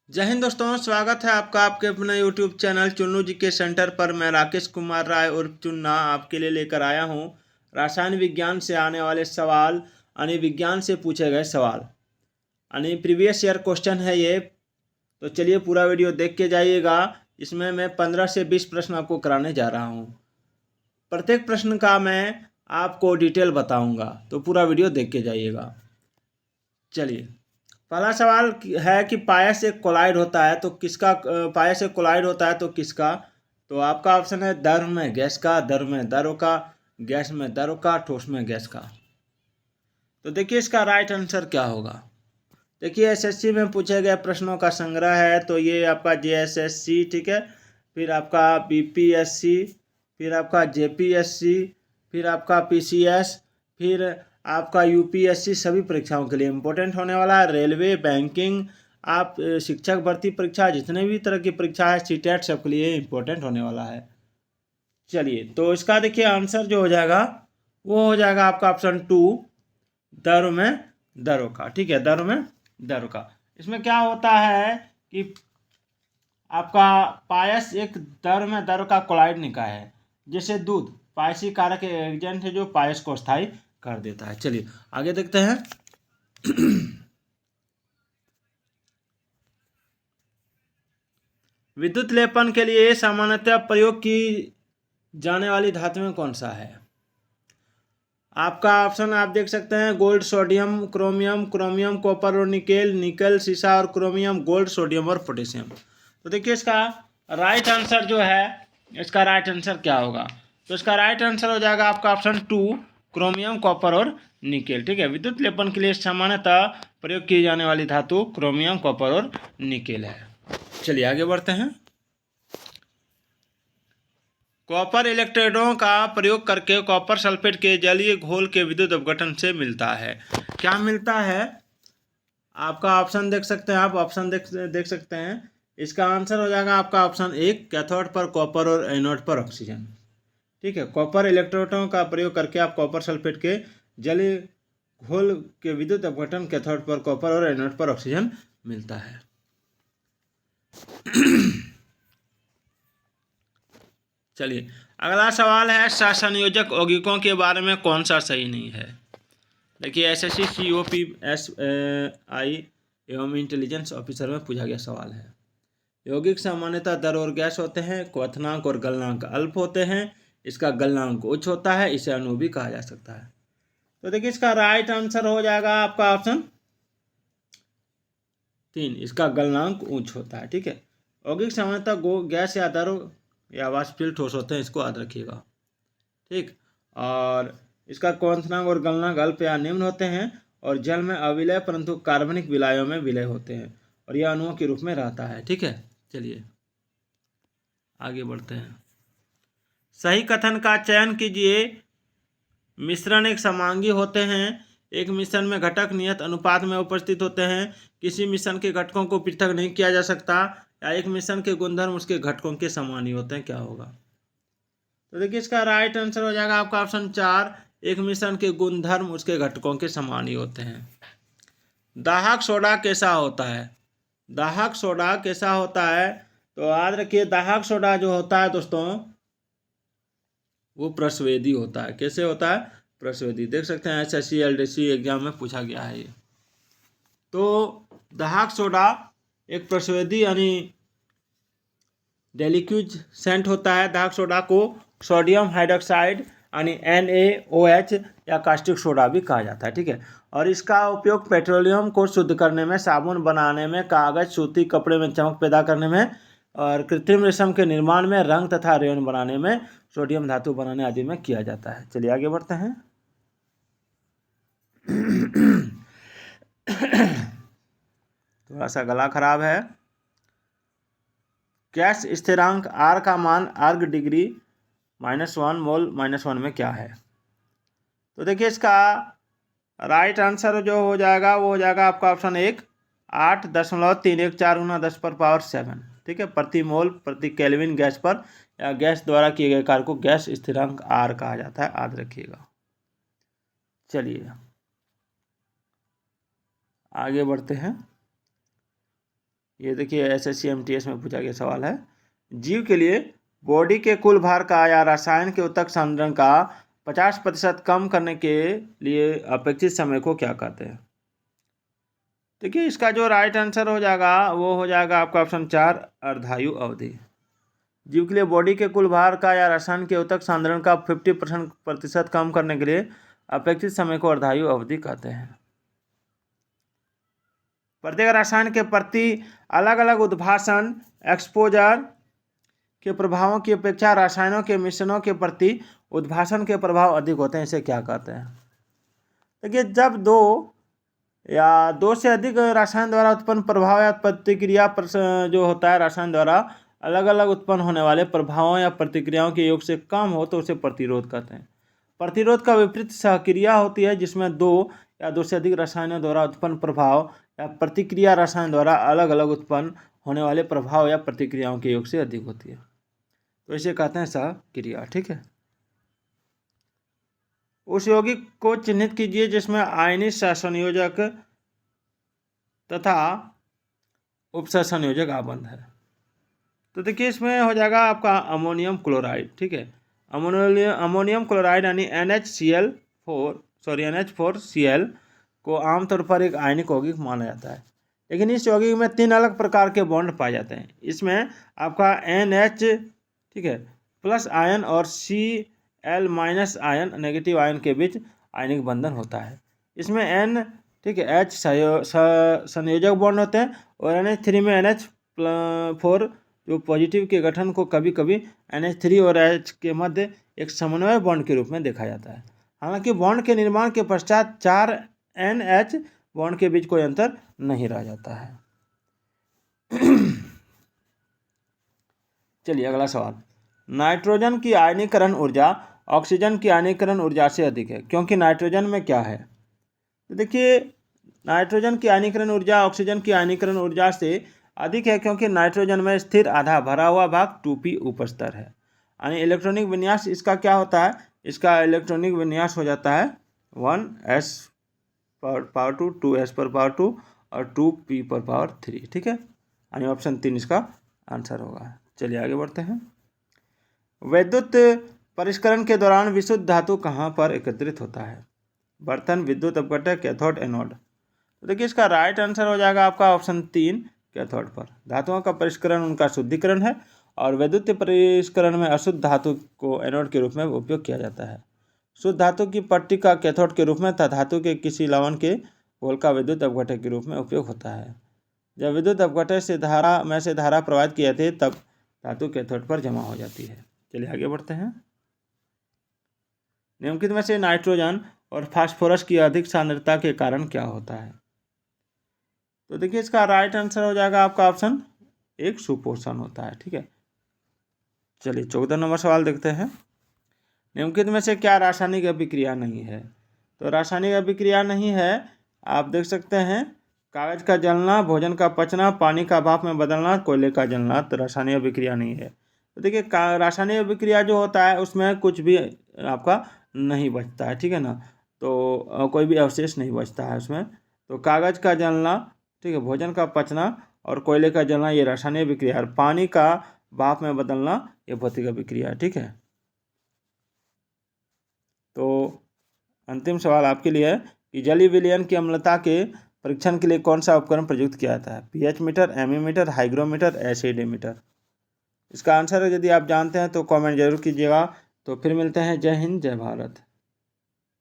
जय हिंद दोस्तों, स्वागत है आपका आपके अपने यूट्यूब चैनल चुन्नू जी के सेंटर पर। मैं राकेश कुमार राय और चुन्ना आपके लिए लेकर आया हूँ रासायन विज्ञान से आने वाले सवाल, यानी विज्ञान से पूछे गए सवाल, यानी प्रीवियस ईयर क्वेश्चन है ये। तो चलिए पूरा वीडियो देख के जाइएगा। इसमें मैं 15 से 20 प्रश्न आपको कराने जा रहा हूँ। प्रत्येक प्रश्न का मैं आपको डिटेल बताऊँगा, तो पूरा वीडियो देख के जाइएगा। चलिए, पहला सवाल है कि पाया से कोलाइड होता है तो किसका, पाया से कोलाइड होता है तो किसका। तो आपका ऑप्शन है द्रव में गैस का, द्रव में द्रव का, गैस में द्रव का, ठोस में गैस का। तो देखिए इसका राइट आंसर क्या होगा। देखिए एसएससी में पूछे गए प्रश्नों का संग्रह है, तो ये आपका जेएसएससी, ठीक है, फिर आपका बीपीएससी, फिर आपका जेपीएससी, फिर आपका पीसीएस, फिर आपका यूपीएससी, सभी परीक्षाओं के लिए इम्पोर्टेंट होने वाला है। रेलवे, बैंकिंग, आप शिक्षक भर्ती परीक्षा, जितने भी तरह की परीक्षा है, सीटेट, सबके लिए इम्पोर्टेंट होने वाला है। चलिए, तो इसका देखिए आंसर जो हो जाएगा वो हो जाएगा आपका ऑप्शन 2, द्रव में द्रव का। ठीक है, द्रव में द्रव का। इसमें क्या होता है कि आपका पायस एक द्रव में द्रव का कोलाइड निकाय है, जैसे दूध पायसी कारक एजेंट है जो पायस को स्थायी कर देता है। चलिए आगे देखते हैं। विद्युत लेपन के लिए सामान्यतः प्रयोग की जाने वाली धातु में कौन सा है। आपका ऑप्शन आप देख सकते हैं gold, sodium, chromium, chromium, copper और निकेल, निकल, सीसा और क्रोमियम, गोल्ड, सोडियम और पोटेशियम। तो देखिए इसका राइट आंसर जो है, इसका राइट आंसर क्या होगा। तो इसका राइट आंसर हो जाएगा आपका ऑप्शन 2, क्रोमियम, कॉपर और निकेल। ठीक है, विद्युत लेपन के लिए सामान्यतः प्रयोग की जाने वाली धातु क्रोमियम, कॉपर और निकेल है। चलिए आगे बढ़ते हैं। कॉपर इलेक्ट्रोडों का प्रयोग करके कॉपर सल्फेट के जलीय घोल के विद्युत अपघटन से मिलता है। क्या मिलता है, आपका ऑप्शन देख सकते हैं, आप ऑप्शन देख सकते हैं। इसका आंसर हो जाएगा आपका ऑप्शन 1, कैथोड पर कॉपर और एनोड पर ऑक्सीजन। ठीक है, कॉपर इलेक्ट्रोडों का प्रयोग करके आप कॉपर सल्फेट के जलीय घोल के विद्युत अपघटन, कैथोड पर कॉपर और एनोड पर ऑक्सीजन मिलता है। चलिए अगला सवाल है सहसंयोजक यौगिकों के बारे में कौन सा सही नहीं है। देखिए एसएससी COP SI एवं इंटेलिजेंस ऑफिसर में पूछा गया सवाल है। यौगिक सामान्यतः द्रव और गैस होते हैं, क्वथनांक और गलनांक अल्प होते हैं, इसका गलनांक उच्च होता है, इसे अणु भी कहा जा सकता है। तो देखिए इसका राइट आंसर हो जाएगा आपका ऑप्शन 3, इसका गलनांक उच्च होता है। ठीक है, यौगिक सामान्यतः गैस या द्रव या वाष्पशील ठोस होते हैं, इसको याद रखिएगा। ठीक, और इसका क्वथनांक और गलनांक अल्प या निम्न होते हैं, और जल में अविलय परंतु कार्बनिक विलायों में विलय होते हैं, और यह अणुओं के रूप में रहता है। ठीक है, चलिए आगे बढ़ते हैं। सही कथन का चयन कीजिए। मिश्रण एक समांगी होते हैं, एक मिश्रण में घटक नियत अनुपात में उपस्थित होते हैं, किसी मिश्रण के घटकों को पृथक नहीं किया जा सकता, या एक मिश्रण के गुणधर्म उसके घटकों के समान ही होते हैं। क्या होगा। तो देखिए इसका राइट आंसर हो जाएगा आपका ऑप्शन 4, एक मिश्रण के गुणधर्म उसके घटकों के समान ही होते हैं। दाहक सोडा कैसा होता है। दाहक सोडा कैसा होता है, तो याद रखिए दाहक सोडा जो होता है दोस्तों, वो प्रस्वेदी होता है। कैसे होता है, प्रस्वेदी। देख सकते हैं SSC LDC एग्जाम में पूछा गया है ये। तो दाहक सोडा एक प्रस्वेदी यानी डेलिक्यूज सेंट होता है। दाहक सोडा को सोडियम हाइड्रोक्साइड यानी NaOH या कास्टिक सोडा भी कहा जाता है। ठीक है, और इसका उपयोग पेट्रोलियम को शुद्ध करने में, साबुन बनाने में, कागज, सूती कपड़े में चमक पैदा करने में, और कृत्रिम रेशम के निर्माण में, रंग तथा रेयन बनाने में, सोडियम धातु बनाने आदि में किया जाता है। चलिए आगे बढ़ते हैं। थोड़ा सा गला खराब है। गैस स्थिरांक R का मान अर्ग डिग्री -1 मोल -1 में क्या है। तो देखिए इसका राइट आंसर जो हो जाएगा वो हो जाएगा आपका ऑप्शन 1, 8.314 × 10⁻⁷। ठीक है, प्रति मोल प्रति केल्विन गैस पर या गैस द्वारा किए गए कार्य को गैस स्थिरांक R कहा जाता है, याद रखिएगा। चलिए आगे बढ़ते हैं। ये देखिए SSC MTS में पूछा गया सवाल है। जीव के लिए बॉडी के कुल भार का या रसायन के ऊतक सांद्रण का 50% कम करने के लिए अपेक्षित समय को क्या कहते हैं? देखिए इसका जो राइट आंसर हो जाएगा वो हो जाएगा आपका ऑप्शन 4, अर्धायु अवधि। जीव के लिए बॉडी के कुल भार का या रसायन के ऊतक सांद्रण का 50% कम करने के लिए अपेक्षित समय को अर्धायु अवधि कहते हैं। प्रत्येक रसायन के प्रति अलग अलग उद्भासन एक्सपोजर के प्रभावों की अपेक्षा रसायनों के मिश्रणों के प्रति उद्भासन के प्रभाव अधिक होते हैं। इसे क्या कहते हैं? देखिए जब दो या दो से अधिक रसायन द्वारा उत्पन्न प्रभाव या प्रतिक्रिया जो होता है रसायन द्वारा अलग अलग उत्पन्न होने वाले प्रभावों या प्रतिक्रियाओं के योग से कम हो तो उसे प्रतिरोध कहते हैं। प्रतिरोध का विपरीत सहक्रिया होती है जिसमें दो या दो से अधिक रसायनों द्वारा उत्पन्न प्रभाव या प्रतिक्रिया रसायन द्वारा अलग अलग उत्पन्न होने वाले प्रभाव या प्रतिक्रियाओं के योग से अधिक होती है, तो इसे कहते हैं सहक्रिया। ठीक है। उस यौगिक को चिन्हित कीजिए जिसमें आयनिक सहसंयोजक तथा उपसहसंयोजक आबंध है। तो देखिए इसमें हो जाएगा आपका अमोनियम क्लोराइड। ठीक है। अमोनियम क्लोराइड यानी NH4Cl को आमतौर पर एक आयनिक यौगिक माना जाता है, लेकिन इस यौगिक में 3 अलग प्रकार के बॉन्ड पाए जाते हैं। इसमें आपका NH ठीक है प्लस आयन और Cl minus ion negative ion के बीच आयनिक बंधन होता है। इसमें N ठीक है H संयोजक बॉन्ड होते हैं और NH3 में NH4 जो पॉजिटिव के गठन को कभी कभी NH3 और H के मध्य एक समन्वय बॉन्ड के रूप में देखा जाता है। हालांकि बॉन्ड के निर्माण के पश्चात 4 NH बॉन्ड के बीच कोई अंतर नहीं रह जाता है। चलिए अगला सवाल। नाइट्रोजन की आयनीकरण ऊर्जा ऑक्सीजन की आयनीकरण ऊर्जा से अधिक है क्योंकि नाइट्रोजन में क्या है? तो देखिए नाइट्रोजन की आयनीकरण ऊर्जा ऑक्सीजन की आयनीकरण ऊर्जा से अधिक है क्योंकि नाइट्रोजन में स्थिर आधा भरा हुआ भाग 2p उपस्तर है। यानी इलेक्ट्रॉनिक विन्यास इसका क्या होता है? इसका इलेक्ट्रॉनिक विन्यास हो जाता है 1s पर पावर 2, 2s पर पावर 2 और 2p पर पावर 3। ठीक है। यानी ऑप्शन 3 इसका आंसर होगा। चलिए आगे बढ़ते हैं। विद्युत परिष्करण के दौरान विशुद्ध धातु कहाँ पर एकत्रित होता है? बर्तन, विद्युत अपघटक, कैथोड, एनोड। तो देखिए इसका राइट आंसर हो जाएगा आपका ऑप्शन 3, कैथोड पर। धातुओं का परिष्करण उनका शुद्धिकरण है और विद्युत परिष्करण में अशुद्ध धातु को एनोड के रूप में उपयोग किया जाता है। शुद्ध धातु की पट्टी का कैथोड के रूप में तथा धातु के किसी लवण के घोल का विद्युत अपघटक के रूप में उपयोग होता है। जब विद्युत अपघटक से धारा प्रवाहित की जाती है तब धातु कैथोड पर जमा हो जाती है। चलिए आगे बढ़ते हैं। निम्नलिखित में से नाइट्रोजन और फास्फोरस की अधिक सांद्रता के कारण क्या होता है? तो देखिए इसका राइट आंसर हो जाएगा आपका ऑप्शन 1, सुपोषण होता है। ठीक है। चलिए 14 नंबर सवाल देखते हैं। निम्नलिखित में से क्या रासायनिक अभिक्रिया नहीं है? तो रासायनिक अभिक्रिया नहीं है, आप देख सकते हैं कागज का जलना, भोजन का पचना, पानी का भाप में बदलना, कोयले का जलना, तो रासायनिक अभिक्रिया नहीं है। तो देखिए रासायनिक अभिक्रिया जो होता है उसमें कुछ भी आपका नहीं बचता है। ठीक है ना, तो कोई भी अवशेष नहीं बचता है उसमें। तो कागज का जलना, ठीक है, भोजन का पचना और कोयले का जलना ये रासायनिक अभिक्रिया है। पानी का भाप में बदलना ये भौतिक अभिक्रिया है। ठीक है। तो अंतिम सवाल आपके लिए है कि जलीय विलयन की अम्लता के परीक्षण के लिए कौन सा उपकरण प्रयुक्त किया जाता है? pH metre, ammeter, hygrometer, acidometer. इसका आंसर यदि आप जानते हैं तो कमेंट जरूर कीजिएगा। तो फिर मिलते हैं। जय हिंद, जय भारत।